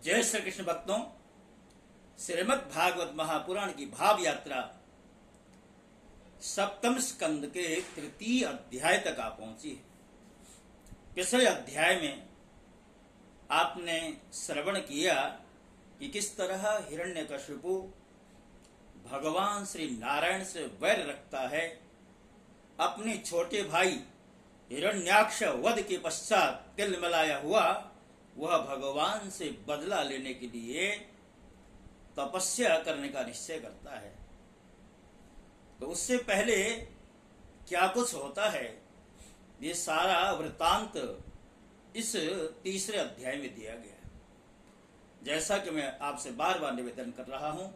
जय श्री कृष्ण भक्तों, श्रीमद् भागवत महापुराण की भाव यात्रा सप्तम स्कंद के तृतीय अध्याय तक आ पहुंची है। पिछले अध्याय में आपने श्रवण किया कि किस तरह हिरण्यकशिपु भगवान श्री नारायण से वैर रखता है। अपने छोटे भाई हिरण्याक्ष वध के पश्चात तिलमिलाया हुआ वह भगवान से बदला लेने के लिए तपस्या करने का निश्चय करता है। तो उससे पहले क्या कुछ होता है, ये सारा वृतांत इस तीसरे अध्याय में दिया गया है। जैसा कि मैं आपसे बार बार निवेदन कर रहा हूं,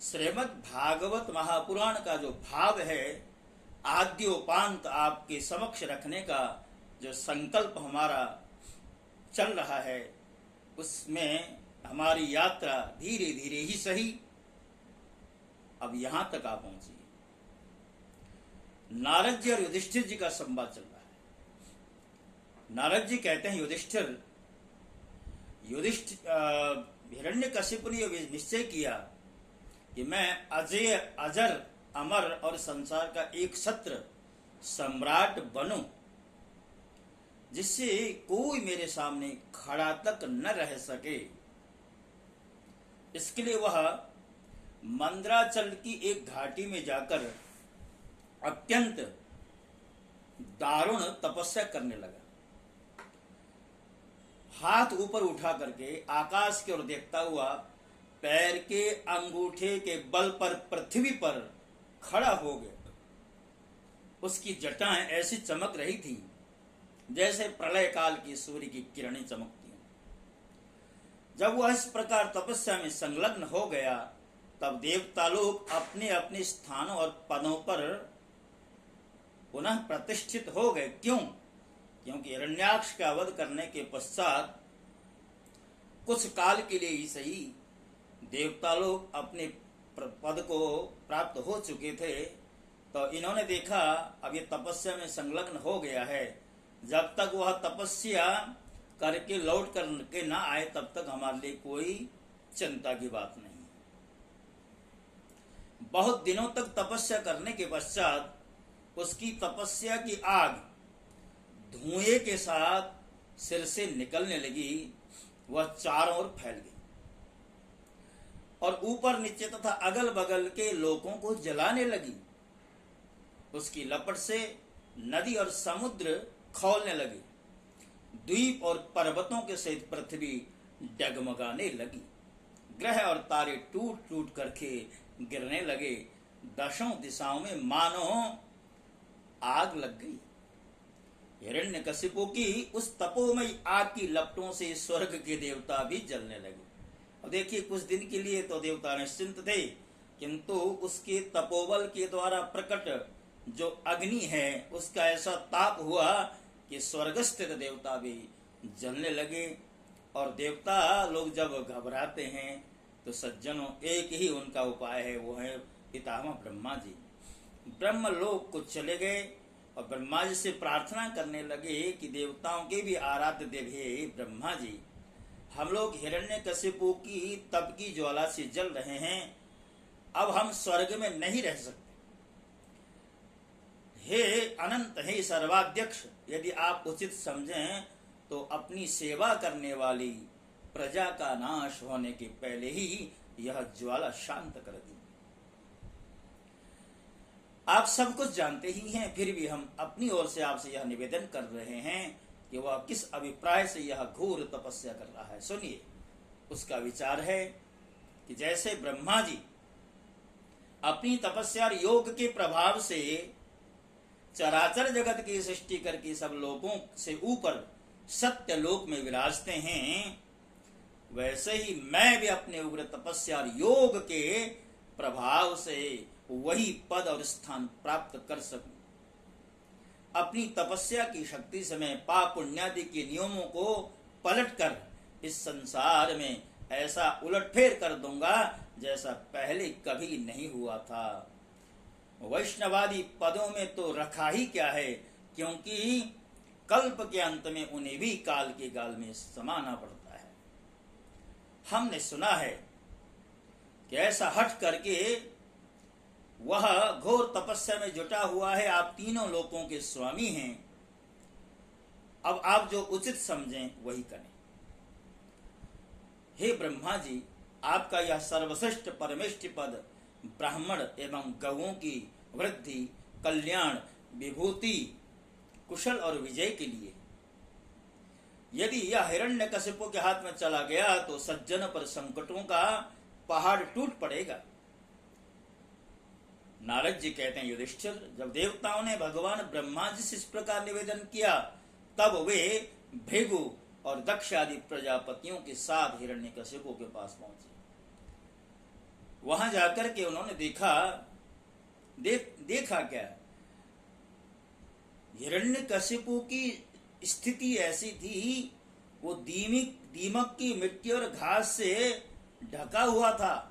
श्रीमद् भागवत महापुराण का जो भाव है, आद्योपांत आपके समक्ष रखने का जो संकल्प हमारा चल रहा है, उसमें हमारी यात्रा धीरे धीरे ही सही अब यहां तक आ पहुंची। नारद जी और युधिष्ठिर जी का संवाद चल रहा है। नारद जी कहते हैं हिरण्यकशिपु ने यह निश्चय किया कि मैं अजय अजर अमर और संसार का एक छत्र सम्राट बनूं, जिससे कोई मेरे सामने खड़ा तक न रह सके। इसके लिए वह मंदराचल की एक घाटी में जाकर अत्यंत दारुण तपस्या करने लगा। हाथ ऊपर उठा करके आकाश की ओर देखता हुआ पैर के अंगूठे के बल पर पृथ्वी पर खड़ा हो गया। उसकी जटाएं ऐसी चमक रही थी जैसे प्रलय काल की सूर्य की किरणें चमकती हैं। जब वह इस प्रकार तपस्या में संलग्न हो गया, तब देवता लोग अपने अपने स्थानों और पदों पर पुनः प्रतिष्ठित हो गए। क्यों? क्योंकि हिरण्याक्ष का वध करने के पश्चात कुछ काल के लिए ही सही देवता लोग अपने पद को प्राप्त हो चुके थे। तो इन्होंने देखा अब ये तपस्या में संलग्न हो गया है, जब तक वह तपस्या करके लौट करके ना आए तब तक हमारे लिए कोई चिंता की बात नहीं। बहुत दिनों तक तपस्या करने के पश्चात उसकी तपस्या की आग धुएं के साथ सिर से निकलने लगी। वह चारों ओर फैल गई और ऊपर नीचे तथा अगल बगल के लोगों को जलाने लगी। उसकी लपट से नदी और समुद्र खौलने लगे। द्वीप और पर्वतों के सहित पृथ्वी डगमगाने लगी। ग्रह और तारे टूट टूट करके गिरने लगे। दशों दिशाओं में मानो आग लग गई। हिरण्यकशिपु की उस तपोमयी आग की लपटों से स्वर्ग के देवता भी जलने लगे। और देखिए, कुछ दिन के लिए तो देवता निश्चिंत थे, किंतु उसके तपोबल के द्वारा प्रकट जो अग्नि है उसका ऐसा ताप हुआ कि स्वर्गस्थित देवता भी जलने लगे। और देवता लोग जब घबराते हैं तो सज्जनों एक ही उनका उपाय है, वो है पितामह ब्रह्मा जी। ब्रह्म लोक को चले गए और ब्रह्मा जी से प्रार्थना करने लगे कि देवताओं के भी आराध्य देव हे ब्रह्मा जी, हम लोग हिरण्यकशिपु की तप की ज्वाला से जल रहे हैं, अब हम स्वर्ग में नहीं रह सकते। हे अनंत, हे सर्वाध्यक्ष, यदि आप उचित समझें तो अपनी सेवा करने वाली प्रजा का नाश होने के पहले ही यह ज्वाला शांत कर दी। आप सब कुछ जानते ही हैं, फिर भी हम अपनी ओर से आपसे यह निवेदन कर रहे हैं कि वह किस अभिप्राय से यह घोर तपस्या कर रहा है। सुनिए, उसका विचार है कि जैसे ब्रह्मा जी अपनी तपस्या और योग के प्रभाव से चराचर जगत की सृष्टि करके सब लोगों से ऊपर सत्य लोक में विराजते हैं, वैसे ही मैं भी अपने उग्र तपस्या और योग के प्रभाव से वही पद और स्थान प्राप्त कर सकूं। अपनी तपस्या की शक्ति से मैं पाप पुण्यादि के नियमों को पलटकर इस संसार में ऐसा उलटफेर कर दूंगा जैसा पहले कभी नहीं हुआ था। वैष्णवादी पदों में तो रखा ही क्या है, क्योंकि कल्प के अंत में उन्हें भी काल के गाल में समाना पड़ता है। हमने सुना है कि ऐसा हट करके वह घोर तपस्या में जुटा हुआ है, आप तीनों लोकों के स्वामी हैं, अब आप जो उचित समझें वही करें। हे ब्रह्मा जी, आपका यह सर्वश्रेष्ठ परमेष्टि पद ब्राह्मण एवं गौओं की वृद्धि, कल्याण, विभूति, कुशल और विजय के लिए, यदि यह हिरण्यकशिपु के हाथ में चला गया तो सज्जन पर संकटों का पहाड़ टूट पड़ेगा। नारद जी कहते हैं, युधिष्ठिर, जब देवताओं ने भगवान ब्रह्मा जी से इस प्रकार निवेदन किया तब वे भृगु और दक्ष आदि प्रजापतियों के साथ हिरण्यकशिपु के पास पहुंचे। वहां जाकर के उन्होंने देखा क्या, हिरण्यकशिपु की स्थिति ऐसी थी, वो दीमक की मिट्टी और घास से ढका हुआ था,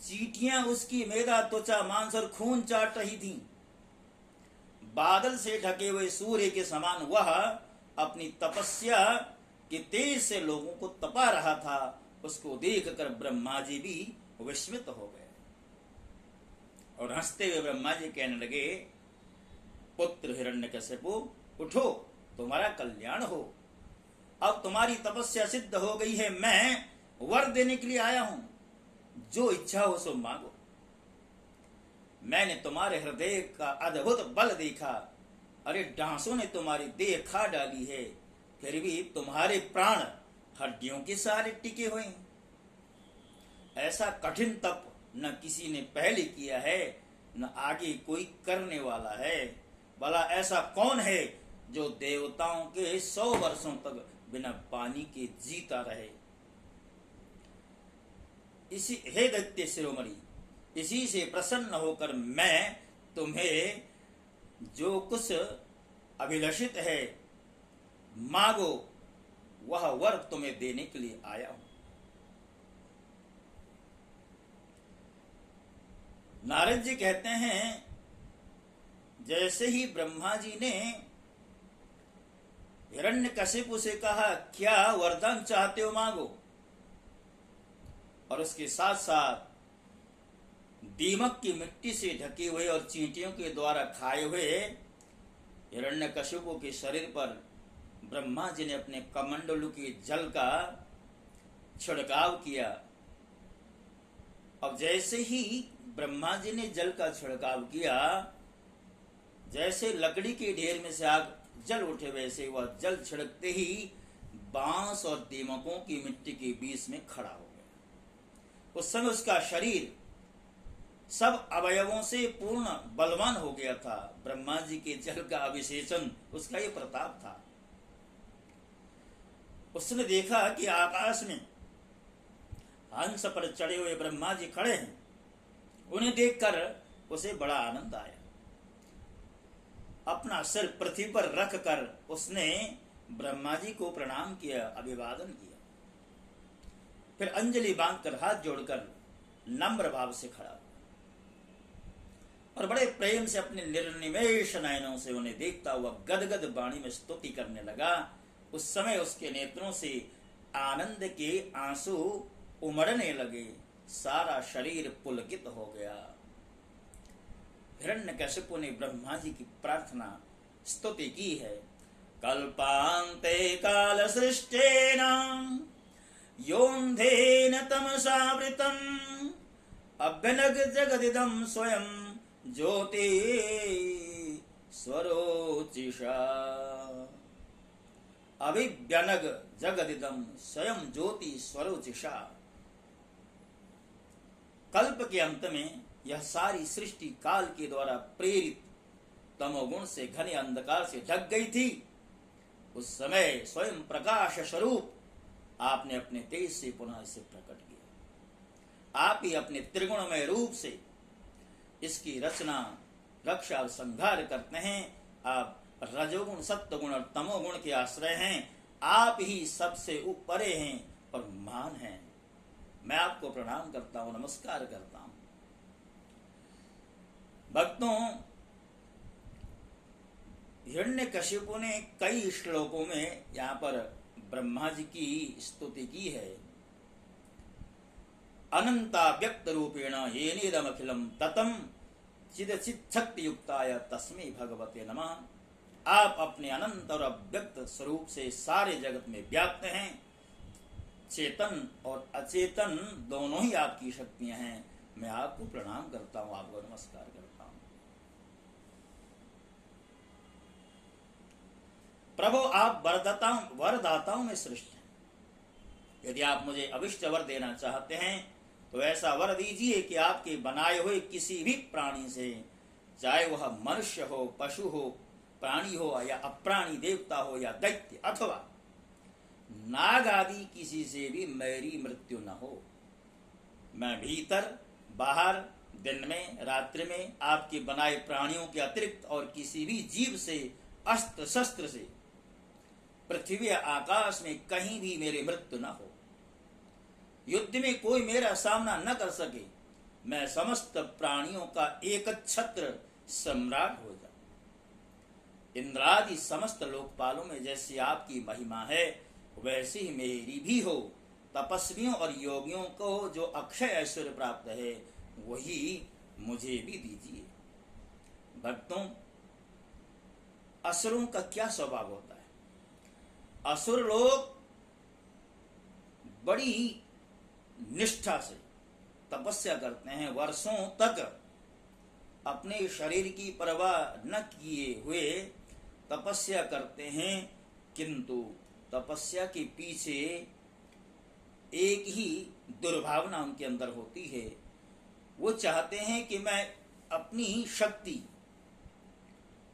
चींटियां उसकी मेदा, त्वचा, मांस और खून चाट रही थीं। बादल से ढके हुए सूर्य के समान वह अपनी तपस्या के तेज से लोगों को तपा रहा था। उसको देखकर ब्रह्मा जी भी विस्मित हो गए और हंसते हुए ब्रह्मा जी कहने लगे, पुत्र हिरण्यकशिपु, उठो, तुम्हारा कल्याण हो। अब तुम्हारी तपस्या सिद्ध हो गई है, मैं वर देने के लिए आया हूं, जो इच्छा हो सो मांगो। मैंने तुम्हारे हृदय का अद्भुत बल देखा, अरे डांसों ने तुम्हारी देह खा डाली है, फिर भी तुम्हारे प्राण हड्डियों के सहारे टिके हुए हैं। ऐसा कठिन तप न किसी ने पहले किया है, न आगे कोई करने वाला है। भला ऐसा कौन है जो देवताओं के 100 वर्षों तक बिना पानी के जीता रहे। इसी हे दैत्य शिरोमणि, इसी से प्रसन्न होकर मैं तुम्हें जो कुछ अभिलषित है मांगो, वह वर तुम्हें देने के लिए आया हूं। नारद जी कहते हैं, जैसे ही ब्रह्मा जी ने हिरण्यकशिपु से कहा, क्या वरदान चाहते हो मांगो, और उसके साथ साथ दीमक की मिट्टी से ढके हुए और चींटियों के द्वारा खाए हुए हिरण्यकशिपु के शरीर पर ब्रह्मा जी ने अपने कमंडलू के जल का छिड़काव किया। अब जैसे ही ब्रह्मा जी ने जल का छिड़काव किया, जैसे लकड़ी के ढेर में से आग जल उठे, वैसे वह जल छिड़कते ही बांस और दीमकों की मिट्टी के बीच में खड़ा हो गया। उस समय उसका शरीर सब अवयवों से पूर्ण बलवान हो गया था। ब्रह्मा जी के जल का अभिषेचन उसका ये प्रताप था। उसने देखा कि आकाश में हंस पर चढ़े हुए ब्रह्मा जी खड़े हैं। उन्हें देखकर उसे बड़ा आनंद आया। अपना सिर पृथ्वी पर रख कर उसने ब्रह्मा जी को प्रणाम किया, अभिवादन किया। फिर अंजलि बांधकर हाथ जोड़कर नम्र भाव से खड़ा हुआ और बड़े प्रेम से अपने निर्निमेष नयनों से उन्हें देखता हुआ गदगद वाणी में स्तुति करने लगा। उस समय उसके नेत्रों से आनंद के आंसू उमड़ने लगे, सारा शरीर पुलकित हो गया। हिरण्यकशिपु ने ब्रह्मा जी की प्रार्थना स्तुति की है। कल्पान्ते काल सृष्टेन योन्धेन तमसावृतम् अभ्यनग जगदिदं स्वयं ज्योति स्वरोचिषा। अभिव्यनग जगदिदं स्वयं ज्योति स्वरोचिषा। कल्प के अंत में यह सारी सृष्टि काल के द्वारा प्रेरित तमोगुण से घने अंधकार से ढक गई थी। उस समय स्वयं प्रकाश स्वरूप आपने अपने तेज से पुनः इसे प्रकट किया। आप ही अपने त्रिगुणमय रूप से इसकी रचना, रक्षा और संहार करते हैं। आप रजोगुण, सत्वगुण और तमोगुण के आश्रय हैं। आप ही सबसे ऊपरे हैं और महान हैं। मैं आपको प्रणाम करता हूं, नमस्कार करता हूं। भक्तों, हिरण्यकशिपु ने कई श्लोकों में यहाँ पर ब्रह्मा जी की स्तुति की है। अनंता व्यक्त रूपेण येनेदमखिलम ततम चिदचित शक्ति युक्ताय तस्मै भगवते नमः। आप अपने अनंत और अव्यक्त स्वरूप से सारे जगत में व्याप्त हैं। चेतन और अचेतन दोनों ही आपकी शक्तियां हैं। मैं आपको प्रणाम करता हूं, आपको नमस्कार करता हूं। प्रभु, आप वरदाताओं में श्रेष्ठ हैं। यदि आप मुझे अभिष्ट वर देना चाहते हैं तो ऐसा वर दीजिए कि आपके बनाए हुए किसी भी प्राणी से, चाहे वह मनुष्य हो, पशु हो, प्राणी हो या अप्राणी, देवता हो या दैत्य अथवा नाग आदि, किसी से भी मेरी मृत्यु न हो। मैं भीतर बाहर, दिन में रात्रि में आपके बनाए प्राणियों के अतिरिक्त और किसी भी जीव से, अस्त्र शस्त्र से, पृथ्वी या आकाश में कहीं भी मेरी मृत्यु न हो। युद्ध में कोई मेरा सामना न कर सके। मैं समस्त प्राणियों का एकछत्र सम्राट हो जाऊं। इंद्रादि समस्त लोकपालों में जैसी आपकी महिमा है वैसी ही मेरी भी हो। तपस्वियों और योगियों को जो अक्षय ऐश्वर्य प्राप्त है वही मुझे भी दीजिए। भक्तों, असुरों का क्या स्वभाव होता है? असुर लोग बड़ी निष्ठा से तपस्या करते हैं, वर्षों तक अपने शरीर की परवाह न किए हुए तपस्या करते हैं, किंतु तपस्या के पीछे एक ही दुर्भावना उनके अंदर होती है। वो चाहते हैं कि मैं अपनी शक्ति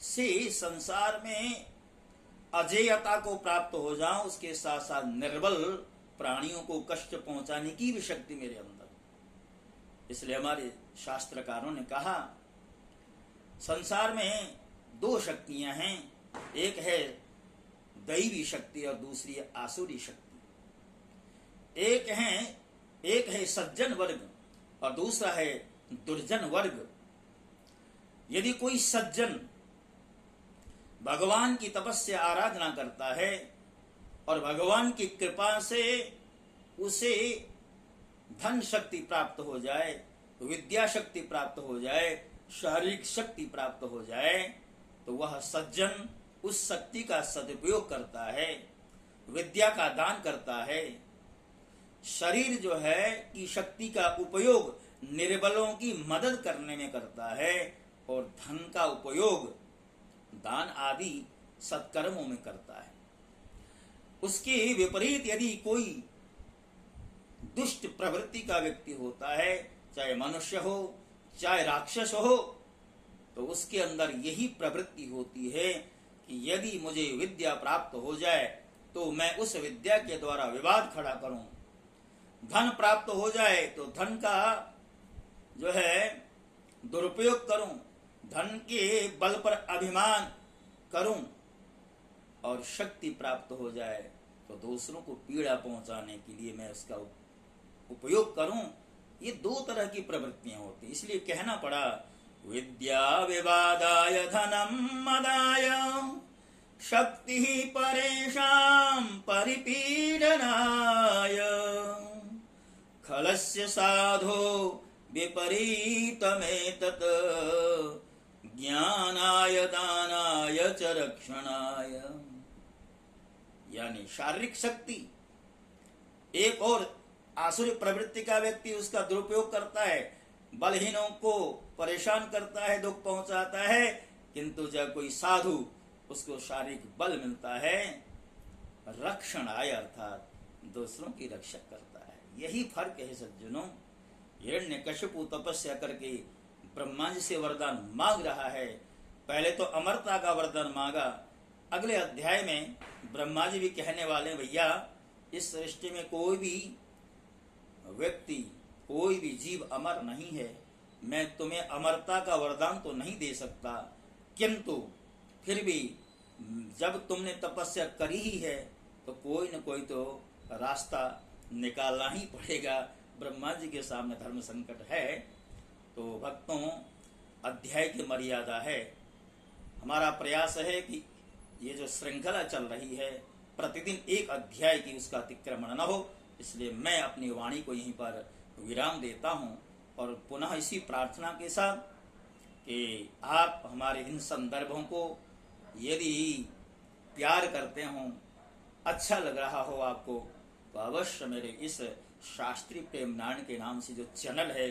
से संसार में अजेयता को प्राप्त हो जाऊं, उसके साथ साथ निर्बल प्राणियों को कष्ट पहुंचाने की भी शक्ति मेरे अंदर। इसलिए हमारे शास्त्रकारों ने कहा, संसार में दो शक्तियां हैं, एक है दैवी शक्ति और दूसरी है आसुरी शक्ति। एक है सज्जन वर्ग और दूसरा है दुर्जन वर्ग। यदि कोई सज्जन भगवान की तपस्या आराधना करता है और भगवान की कृपा से उसे धन शक्ति प्राप्त हो जाए, विद्या शक्ति प्राप्त हो जाए, शारीरिक शक्ति प्राप्त हो जाए, तो वह सज्जन उस शक्ति का सदुपयोग करता है, विद्या का दान करता है। शरीर जो है की शक्ति का उपयोग निर्बलों की मदद करने में करता है और धन का उपयोग दान आदि सत्कर्मों में करता है। उसके विपरीत यदि कोई दुष्ट प्रवृत्ति का व्यक्ति होता है, चाहे मनुष्य हो चाहे राक्षस हो, तो उसके अंदर यही प्रवृत्ति होती है कि यदि मुझे विद्या प्राप्त हो जाए तो मैं उस विद्या के द्वारा विवाद खड़ा करूं, धन प्राप्त हो जाए तो धन का जो है दुरुपयोग करूं, धन के बल पर अभिमान करूं, और शक्ति प्राप्त हो जाए तो दूसरों को पीड़ा पहुंचाने के लिए मैं उसका उपयोग करूं। ये दो तरह की प्रवृत्तियां होती, इसलिए कहना पड़ा, विद्या विवादाय धनम मदाय शक्ति परेषां परिपीडनाय खलस्य साधो विपरीतमेतत् ज्ञानाय दानाय च रक्षणाय। यानी शारीरिक शक्ति, एक और आसुरी प्रवृत्ति का व्यक्ति उसका दुरुपयोग करता है, बलहीनों को परेशान करता है, दुख पहुंचाता है, किंतु जब कोई साधु उसको शारीरिक बल मिलता है, रक्षणाय अर्थात दूसरों की रक्षा करता है। यही फर्क है सज्जनों। हिरण्यकशिपु तपस्या करके ब्रह्मा जी से वरदान मांग रहा है। पहले तो अमरता का वरदान मांगा, अगले अध्याय में ब्रह्मा जी भी कहने वाले, भैया इस सृष्टि में कोई भी व्यक्ति, कोई भी जीव अमर नहीं है, मैं तुम्हें अमरता का वरदान तो नहीं दे सकता, किंतु फिर भी जब तुमने तपस्या करी ही है तो कोई न कोई तो रास्ता निकालना ही पड़ेगा। ब्रह्मा जी के सामने धर्म संकट है। तो भक्तों, अध्याय की मर्यादा है। हमारा प्रयास है कि ये जो श्रृंखला चल रही है प्रतिदिन एक अध्याय की उसका अतिक्रमण न हो, इसलिए मैं अपनी वाणी को यहीं पर विराम देता हूँ, और पुनः इसी प्रार्थना के साथ कि आप हमारे इन संदर्भों को यदि प्यार करते हो, अच्छा लग रहा हो आपको, तो अवश्य मेरे इस शास्त्रीय प्रेम नारायण के नाम से जो चैनल है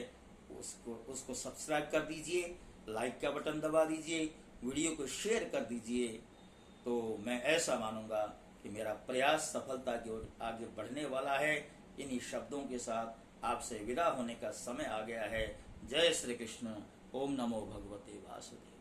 उसको सब्सक्राइब कर दीजिए, लाइक का बटन दबा दीजिए, वीडियो को शेयर कर दीजिए। तो मैं ऐसा मानूंगा कि मेरा प्रयास सफलता की ओर आगे बढ़ने वाला है। इन्हीं शब्दों के साथ आपसे विदा होने का समय आ गया है। जय श्री कृष्ण। ओम नमो भगवते वासुदेव।